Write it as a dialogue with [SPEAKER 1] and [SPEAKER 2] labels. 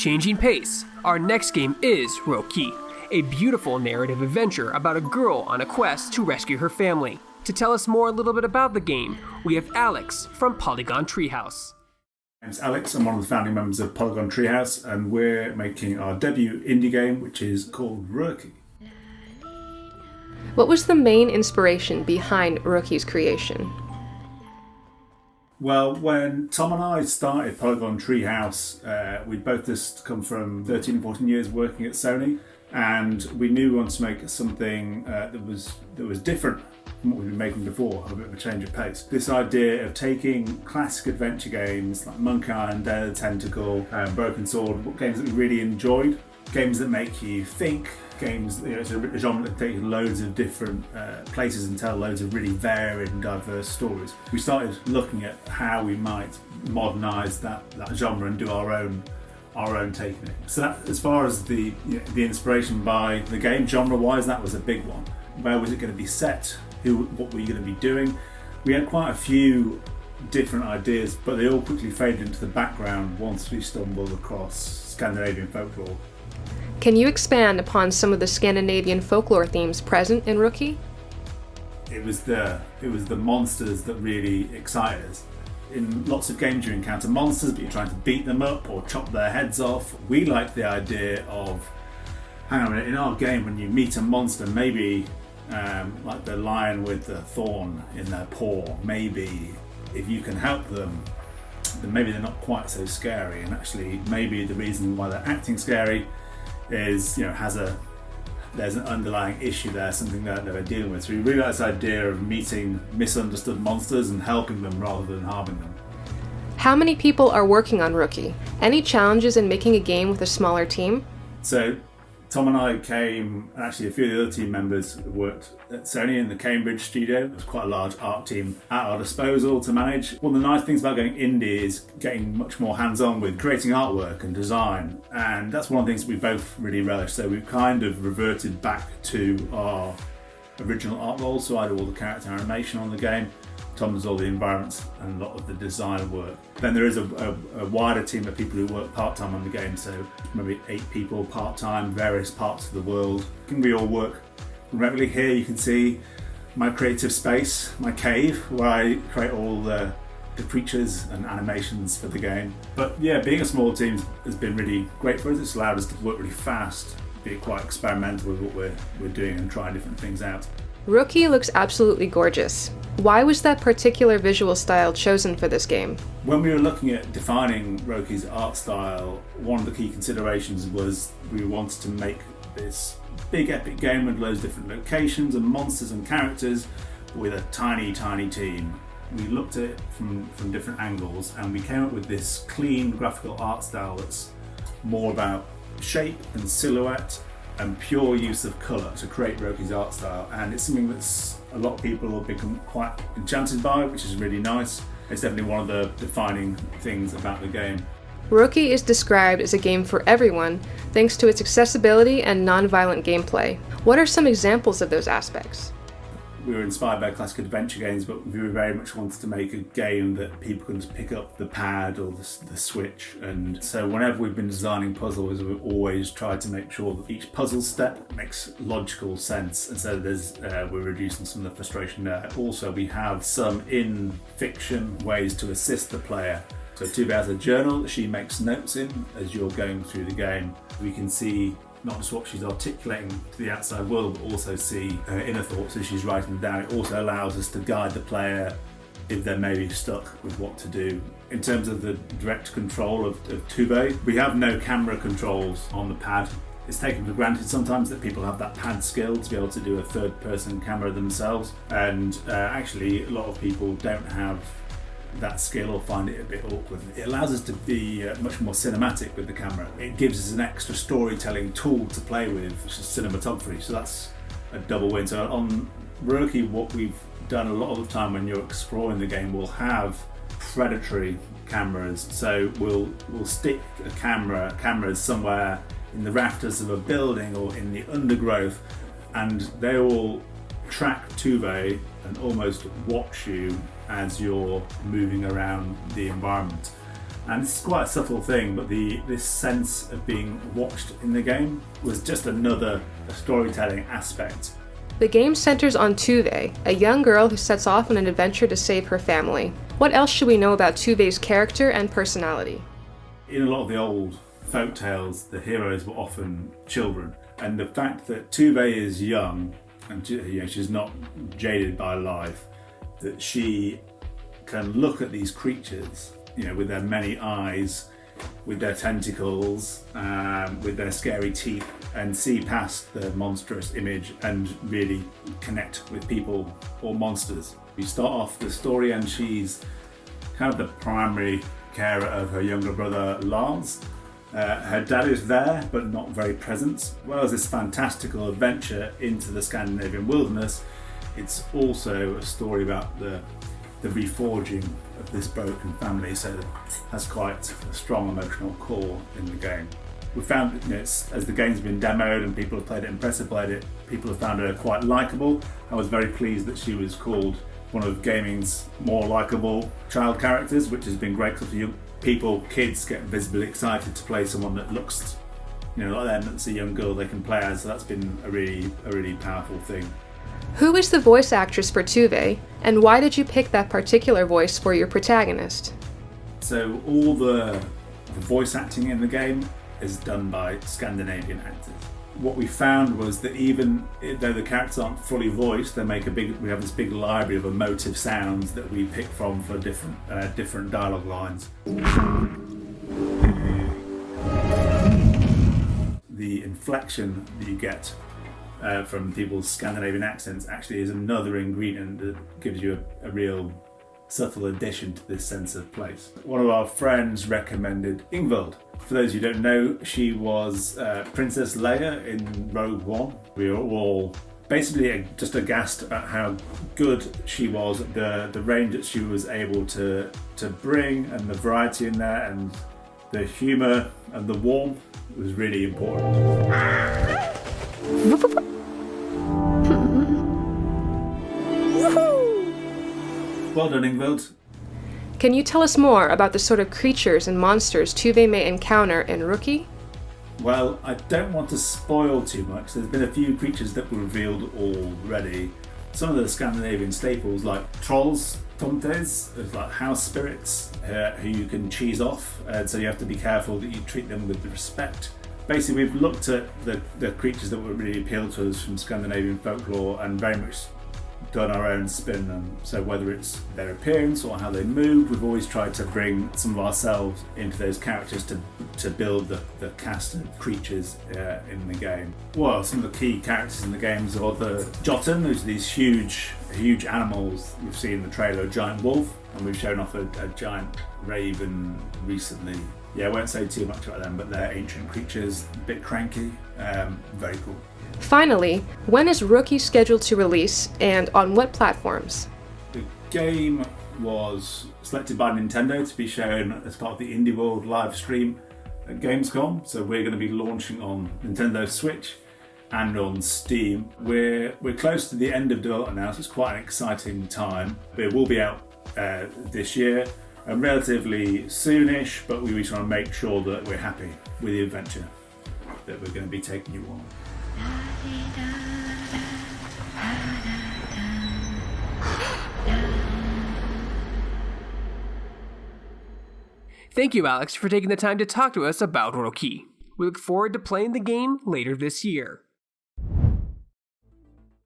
[SPEAKER 1] changing pace, our next game is Röki, a beautiful narrative adventure about a girl on a quest to rescue her family. To tell us more a little bit about the game, we have Alex from Polygon Treehouse.
[SPEAKER 2] My name's Alex, I'm one of the founding members of Polygon Treehouse, and we're making our debut indie game, which is called Röki.
[SPEAKER 3] What was the main inspiration behind Röki's creation?
[SPEAKER 2] Well, when Tom and I started Polygon Treehouse, we'd both just come from 13 and 14 years working at Sony, and we knew we wanted to make something that was different from what we'd been making before, a bit of a change of pace. This idea of taking classic adventure games like Monkey Island, Day of the Tentacle, Broken Sword, games that we really enjoyed, games that make you think, games, it's a genre that takes loads of different places and tell loads of really varied and diverse stories. We started looking at how we might modernise that genre and do our own take on it. So that, as far as the inspiration by the game, genre-wise, that was a big one. Where was it going to be set? What were you going to be doing? We had quite a few different ideas, but they all quickly faded into the background once we stumbled across Scandinavian folklore.
[SPEAKER 3] Can you expand upon some of the Scandinavian folklore themes present in Röki?
[SPEAKER 2] It was the monsters that really excited us. In lots of games you encounter monsters, but you're trying to beat them up or chop their heads off. We like the idea of, hang on a minute, in our game when you meet a monster, maybe like the lion with the thorn in their paw, maybe if you can help them, then maybe they're not quite so scary, and actually maybe the reason why they're acting scary is, there's an underlying issue there, something that they're dealing with. So we really like this idea of meeting misunderstood monsters and helping them rather than harming them.
[SPEAKER 3] How many people are working on Röki? Any challenges in making a game with a smaller team?
[SPEAKER 2] So Tom and I came, and actually a few of the other team members worked at Sony in the Cambridge studio. It was quite a large art team at our disposal to manage. One of the nice things about going indie is getting much more hands-on with creating artwork and design, and that's one of the things we both really relish. So we've kind of reverted back to our original art roles, so I do all the character animation on the game, Tom does all the environments and a lot of the design work. Then there is a wider team of people who work part-time on the game, so maybe 8 people part-time, various parts of the world. We all work remotely. Here you can see my creative space, my cave, where I create all the creatures and animations for the game. But yeah, being a small team has been really great for us. It's allowed us to work really fast, be quite experimental with what we're doing and trying different things out.
[SPEAKER 3] Röki looks absolutely gorgeous. Why was that particular visual style chosen for this game?
[SPEAKER 2] When we were looking at defining Röki's art style, one of the key considerations was we wanted to make this big epic game with loads of different locations and monsters and characters with a tiny, tiny team. We looked at it from different angles and we came up with this clean graphical art style that's more about shape and silhouette and pure use of colour to create Röki's art style, and it's something that's a lot of people have become quite enchanted by, which is really nice. It's definitely one of the defining things about the game.
[SPEAKER 3] Röki is described as a game for everyone thanks to its accessibility and non-violent gameplay. What are some examples of those aspects?
[SPEAKER 2] We were inspired by classic adventure games, but we very much wanted to make a game that people can just pick up the pad or the Switch. And so whenever we've been designing puzzles, we've always tried to make sure that each puzzle step makes logical sense. And so we're reducing some of the frustration there. Also, we have some in-fiction ways to assist the player. So Tove has a journal that she makes notes in as you're going through the game. We can see not just what she's articulating to the outside world, but also see her inner thoughts as she's writing them down. It also allows us to guide the player if they're maybe stuck with what to do. In terms of the direct control of Tove, we have no camera controls on the pad. It's taken for granted sometimes that people have that pad skill to be able to do a third-person camera themselves, and actually a lot of people don't have that skill or find it a bit awkward. It allows us to be much more cinematic with the camera. It gives us an extra storytelling tool to play with, which is cinematography, so that's a double win. So on Röki, what we've done a lot of the time when you're exploring the game, we'll have predatory cameras, so we'll stick cameras somewhere in the rafters of a building or in the undergrowth, and they will track Tove and almost watch you as you're moving around the environment. And it's quite a subtle thing, but this sense of being watched in the game was just another storytelling aspect.
[SPEAKER 3] The game centers on Tove, a young girl who sets off on an adventure to save her family. What else should we know about Tove's character and personality?
[SPEAKER 2] In a lot of the old folk tales, the heroes were often children. And the fact that Tove is young, and she's not jaded by life, that she can look at these creatures, with their many eyes, with their tentacles, with their scary teeth, and see past the monstrous image and really connect with people or monsters. We start off the story and she's kind of the primary carer of her younger brother Lars. Her dad is there, but not very present. As well as this fantastical adventure into the Scandinavian wilderness, it's also a story about the reforging of this broken family, so it has quite a strong emotional core in the game. We found that as the game's been demoed and people have played it and press have played it, people have found her quite likeable. I was very pleased that she was called one of gaming's more likeable child characters, which has been great because kids get visibly excited to play someone that looks like them, that's a young girl they can play as, so that's been a really powerful thing.
[SPEAKER 3] Who is the voice actress for Tove, and why did you pick that particular voice for your protagonist?
[SPEAKER 2] So all the voice acting in the game is done by Scandinavian actors. What we found was that even though the characters aren't fully voiced, we have this big library of emotive sounds that we pick from for different dialogue lines. The inflection that you get from people's Scandinavian accents actually is another ingredient that gives you a real subtle addition to this sense of place. One of our friends recommended Ingvild. For those who don't know, she was Princess Leia in Rogue One. We were all basically just aghast at how good she was, the range that she was able to bring, and the variety in there, and the humour and the warmth was really important. Well done, Ingvild.
[SPEAKER 3] Can you tell us more about the sort of creatures and monsters Tove may encounter in Röki?
[SPEAKER 2] Well, I don't want to spoil too much. There's been a few creatures that were revealed already. Some of the Scandinavian staples like trolls, tomtes, like house spirits who you can cheese off, and so you have to be careful that you treat them with respect. Basically, we've looked at the creatures that would really appeal to us from Scandinavian folklore and very much done our own spin on. So whether it's their appearance or how they move, we've always tried to bring some of ourselves into those characters to build the cast of creatures in the game. Well, some of the key characters in the games are the Jotun, who's these huge animals. You've seen in the trailer a giant wolf, and we've shown off a giant raven recently. Yeah, I won't say too much about them, but they're ancient creatures, a bit cranky, very cool.
[SPEAKER 3] Finally, when is Röki scheduled to release, and on what platforms?
[SPEAKER 2] The game was selected by Nintendo to be shown as part of the Indie World live stream at Gamescom, so we're going to be launching on Nintendo Switch and on Steam. We're close to the end of development now, so it's quite an exciting time. It will be out this year, and relatively soonish, but we just want to make sure that we're happy with the adventure that we're going to be taking you on.
[SPEAKER 1] Thank you, Alex, for taking the time to talk to us about Röki. We look forward to playing the game later this year.